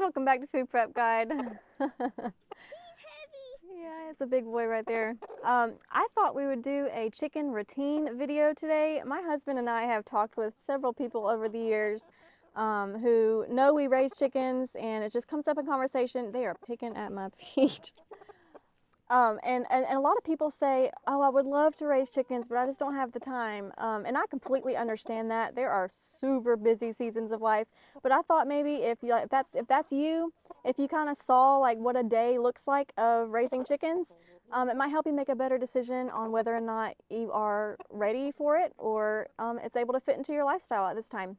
welcome back to Food Prep Guide. He's heavy. Yeah, it's a big boy right there. I thought we would do a chicken routine video today. My husband and I have talked with several people over the years who know we raise chickens, and it just comes up in conversation. They are picking at my feet. And a lot of people say, oh, I would love to raise chickens, but I just don't have the time. And I completely understand that. There are super busy seasons of life. But I thought maybe if that's you, if you kind of saw like what a day looks like of raising chickens, it might help you make a better decision on whether or not you are ready for it, or it's able to fit into your lifestyle at this time.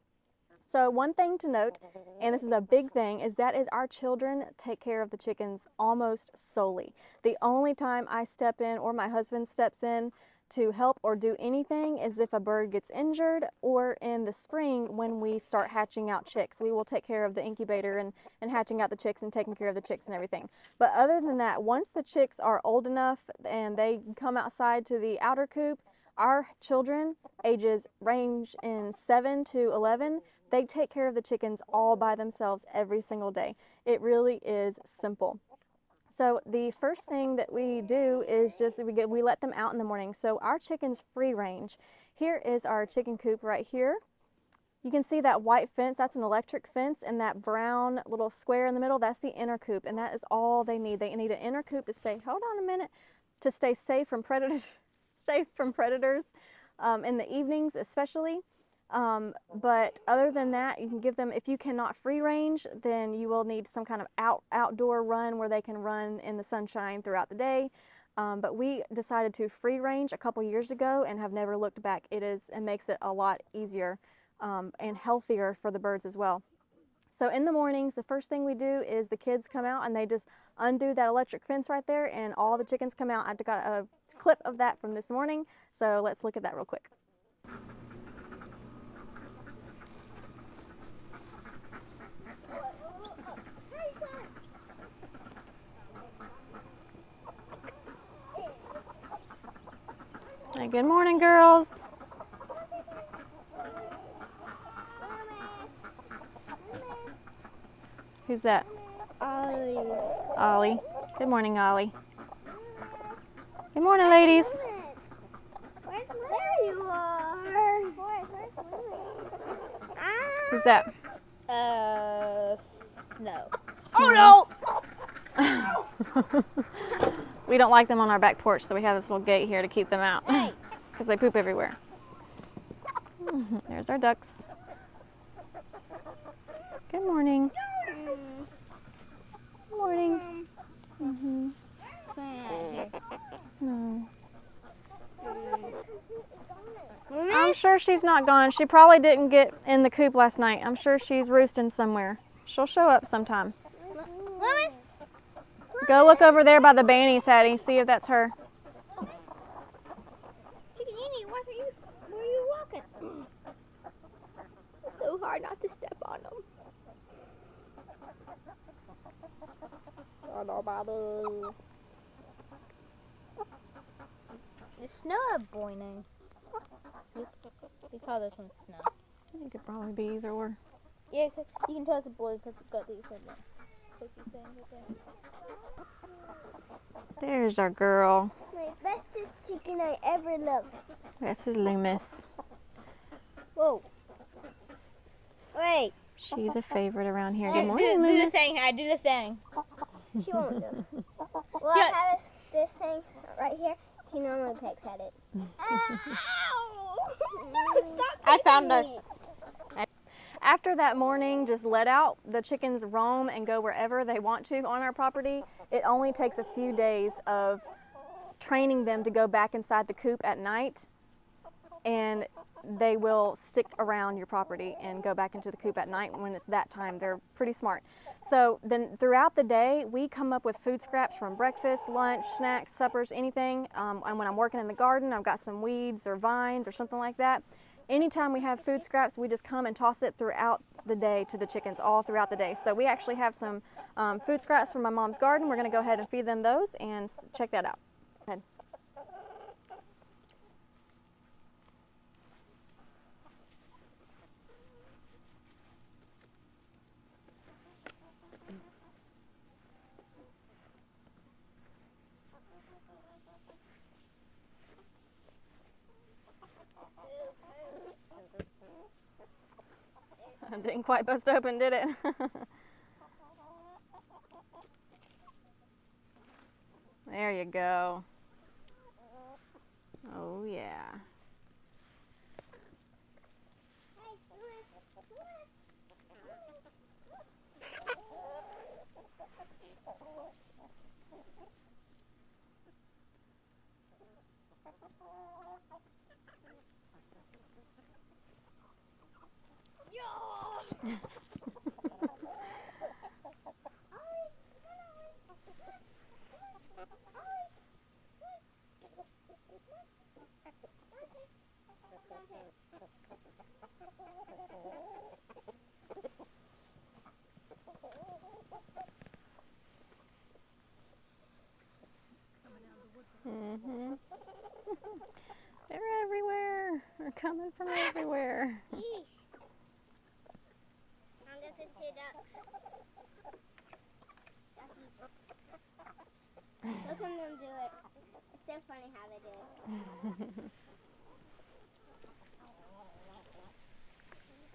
So one thing to note, and this is a big thing, is our children take care of the chickens almost solely. The only time I step in or my husband steps in to help or do anything is if a bird gets injured, or in the spring when we start hatching out chicks. We will take care of the incubator and hatching out the chicks and taking care of the chicks and everything. But other than that, once the chicks are old enough and they come outside to the outer coop, our children, ages range in 7 to 11, they take care of the chickens all by themselves every single day. It really is simple. So the first thing that we do is we let them out in the morning. So our chickens free range. Here is our chicken coop right here. You can see that white fence, that's an electric fence, and that brown little square in the middle, that's the inner coop, and that is all they need. They need an inner coop to stay, hold on a minute, to stay safe from predators, in the evenings especially. But other than that, you can give them, if you cannot free range, then you will need some kind of outdoor run where they can run in the sunshine throughout the day. But we decided to free range a couple years ago and have never looked back. It makes it a lot easier and healthier for the birds as well. So in the mornings, the first thing we do is the kids come out and they just undo that electric fence right there, and all the chickens come out. I've got a clip of that from this morning, so let's look at that real quick. Hey, good morning, girls. Who's that? Ollie. Ollie. Good morning, Ollie. Good morning, ladies. Where's Lewis? There you are. Where's Lewis? Who's that? Snow. Oh no! We don't like them on our back porch, so we have this little gate here to keep them out because they poop everywhere. There's our ducks. Good morning. Good morning. No. I'm sure she's not gone. She probably didn't get in the coop last night. I'm sure she's roosting somewhere. She'll show up sometime. Lewis? Go look over there by the bannies, Hattie. See if that's her. Chicken Uni, where are you walking? It's so hard not to step on them. Is Snow a boy name? We call this one Snow. It could probably be either or. Yeah, you can tell it's a boy because it's got these cookie things right there. There's our girl. My bestest chicken I ever loved. This is Loomis. Whoa. Wait. She's a favorite around here. Good Do morning, the Loomis. thing, Hattie. Do the thing. She won't do it. Well, I have this thing right here. She normally pecks at it. Ow! Stop I found me. After that morning, just let out the chickens roam and go wherever they want to on our property. It only takes a few days of training them to go back inside the coop at night, and they will stick around your property and go back into the coop at night when it's that time. They're pretty smart. So then throughout the day, we come up with food scraps from breakfast, lunch, snacks, suppers, anything. And when I'm working in the garden, I've got some weeds or vines or something like that. Anytime we have food scraps, we just come and toss it throughout the day to the chickens, all throughout the day. So we actually have some food scraps from my mom's garden. We're gonna go ahead and feed them those and check that out. Go ahead. Didn't quite bust open, did it? There you go. Oh yeah. Mhm. They're everywhere. They're coming from everywhere. Yeesh. Now this is 2 ducks. Duckies. Look at them do it. It's so funny how they do it.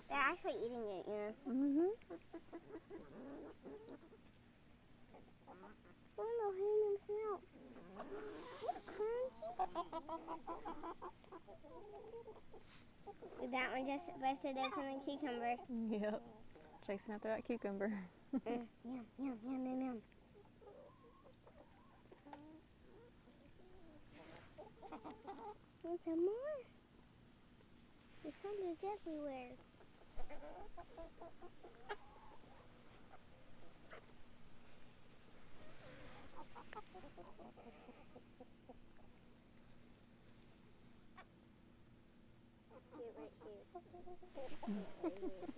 They're actually eating it, you know. Mhm. Oh no, hang himself. That one just busted open a cucumber. Yep. Chasing after that cucumber. Yum, yum, yum, yum, yum. Want some more? There's feathers everywhere. Cute right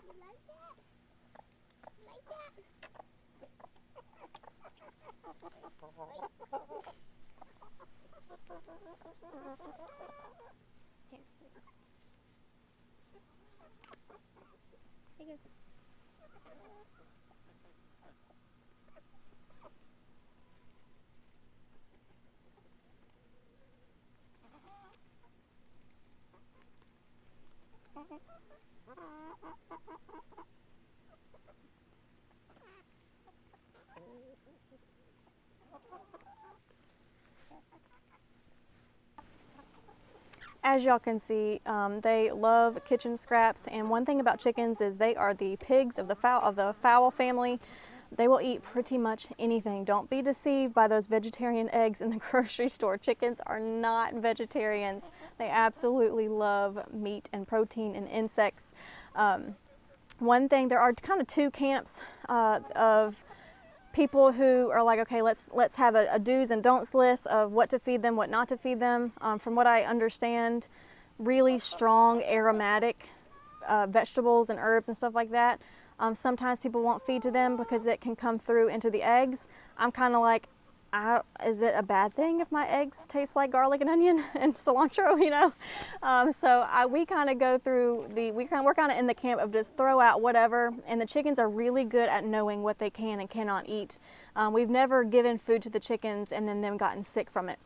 You like that? Like that? Here. Here you go. As y'all can see, they love kitchen scraps, and one thing about chickens is they are the pigs of the fowl family. They will eat pretty much anything. Don't be deceived by those vegetarian eggs in the grocery store. Chickens are not vegetarians. They absolutely love meat and protein and insects. One thing, there are kind of 2 camps of people who are like, okay, let's have a do's and don'ts list of what to feed them, what not to feed them. From what I understand, really strong aromatic vegetables and herbs and stuff like that. Sometimes people won't feed to them because it can come through into the eggs. I'm kind of like, is it a bad thing if my eggs taste like garlic and onion and cilantro, you know? We kind of go through we're kind of in the camp of just throw out whatever, and the chickens are really good at knowing what they can and cannot eat. We've never given food to the chickens and then them gotten sick from it.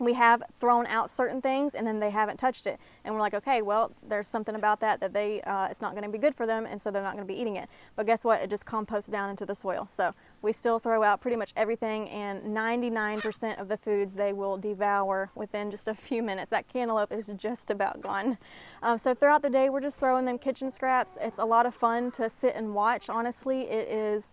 We have thrown out certain things and then they haven't touched it, and we're like, okay, well, there's something about that they it's not going to be good for them, and so they're not going to be eating it. But guess what? It just composts down into the soil. So we still throw out pretty much everything, and 99% of the foods they will devour within just a few minutes. That cantaloupe is just about gone. So throughout the day, we're just throwing them kitchen scraps. It's a lot of fun to sit and watch. Honestly, it is.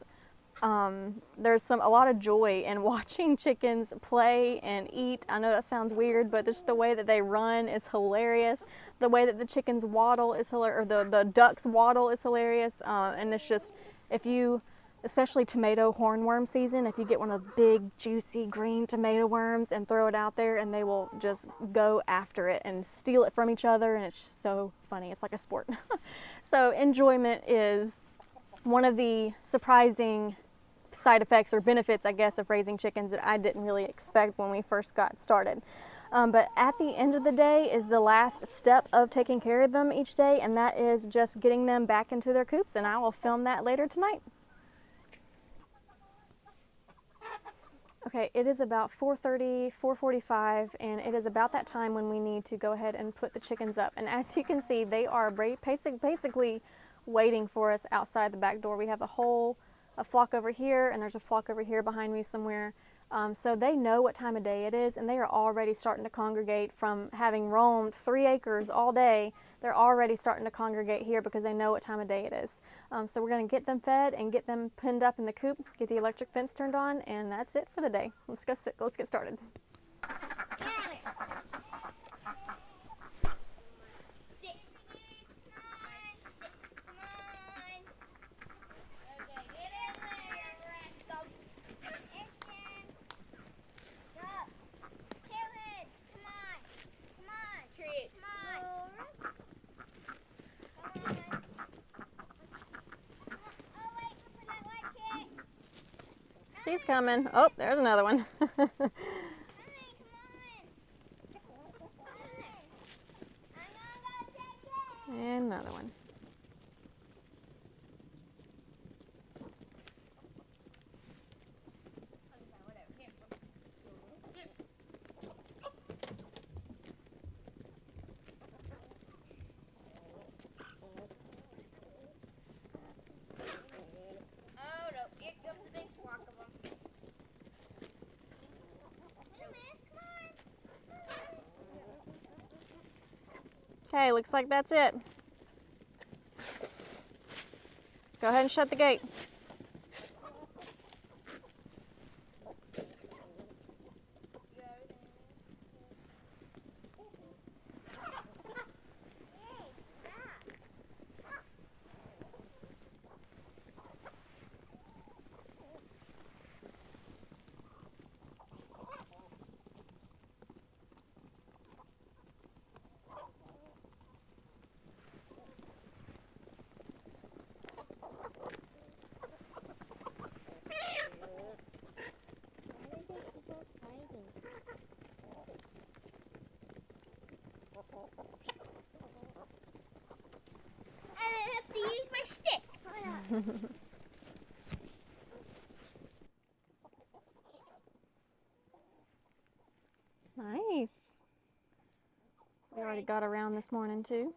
There's a lot of joy in watching chickens play and eat. I know that sounds weird, but just the way that they run is hilarious. The way that the chickens waddle is hilarious, or the ducks waddle is hilarious. And it's just, especially tomato hornworm season, if you get one of those big, juicy green tomato worms and throw it out there, and they will just go after it and steal it from each other, and it's just so funny. It's like a sport. So enjoyment is one of the surprising side effects or benefits, I guess, of raising chickens that I didn't really expect when we first got started. But at the end of the day is the last step of taking care of them each day, and that is just getting them back into their coops, and I will film that later tonight. Okay, it is about 4:30, 4:45, and it is about that time when we need to go ahead and put the chickens up. And as you can see, they are basically waiting for us outside the back door. We have a flock over here, and there's a flock over here behind me somewhere. So they know what time of day it is, and they are already starting to congregate from having roamed 3 acres all day. They're already starting to congregate here because they know what time of day it is. So we're going to get them fed and get them pinned up in the coop, get the electric fence turned on, and that's it for the day. Let's get started. She's coming. Oh, there's another one. And another one. Okay, looks like that's it. Go ahead and shut the gate. To use my stick. Nice. We already got around this morning too.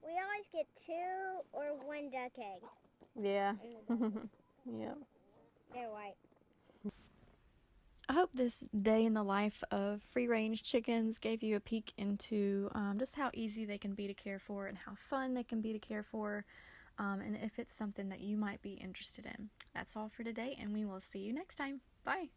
We always get 2 or 1 duck egg. Yeah. Yep. They're white. I hope this day in the life of free-range chickens gave you a peek into just how easy they can be to care for and how fun they can be to care for, and if it's something that you might be interested in. That's all for today, and we will see you next time. Bye!